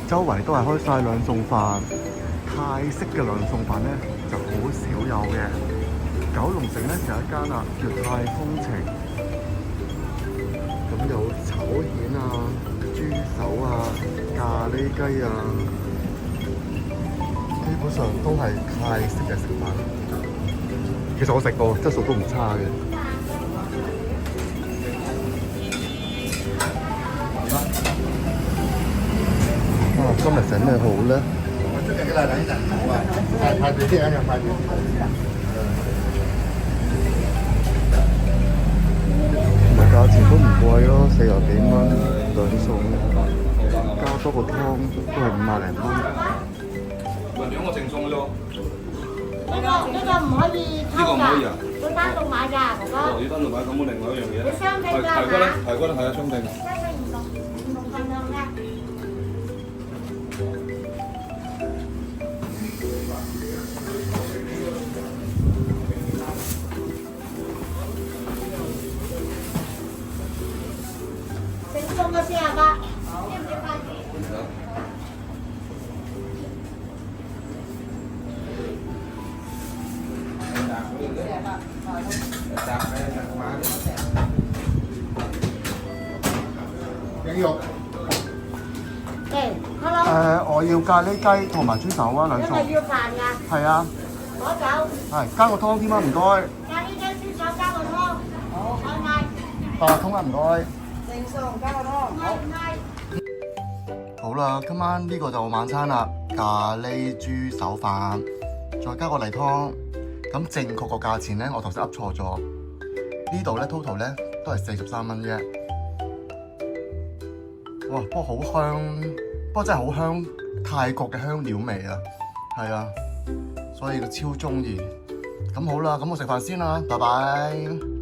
周圍都係開晒兩餸飯，泰式嘅兩餸飯咧就好少有嘅。九龍城咧就有一間啦，叫泰風情。咁有炒蜆啊、豬手啊、咖喱雞啊，基本上都係泰式嘅食品。其實我食過，質素都唔差嘅。今日整咩好咧？同埋價錢都唔貴咯，40幾蚊兩餸，加多個湯都係50零蚊。兩個正餸啫喎。呢個唔可以抽㗎，要單獨買㗎，哥哥。要單獨買，咁另外一樣嘢。你雙拼㗎排骨咧，排骨咧係啊，雙拼。雙拼唔同份量嘅。正宗嘅先啊，要唔要筷子？羊肉。hello。我要咖喱雞同埋豬手啊，兩餸。因為要飯㗎。係啊，攞走。係加個湯添啊，唔該。咖喱雞豬手加個湯。好。外賣。八達通啊，唔該。正餸加個湯。唔係。好啦，今晚呢個就晚餐啦，咖喱豬手飯，再加個例湯。咁正確個價錢咧，我頭先噏錯咗。呢度咧 total 咧都係43蚊啫。哇！不過好香，不過真係好香，泰國嘅香料味啊，係啊，所以超鍾意。咁好啦，咁我食飯先啦，拜拜。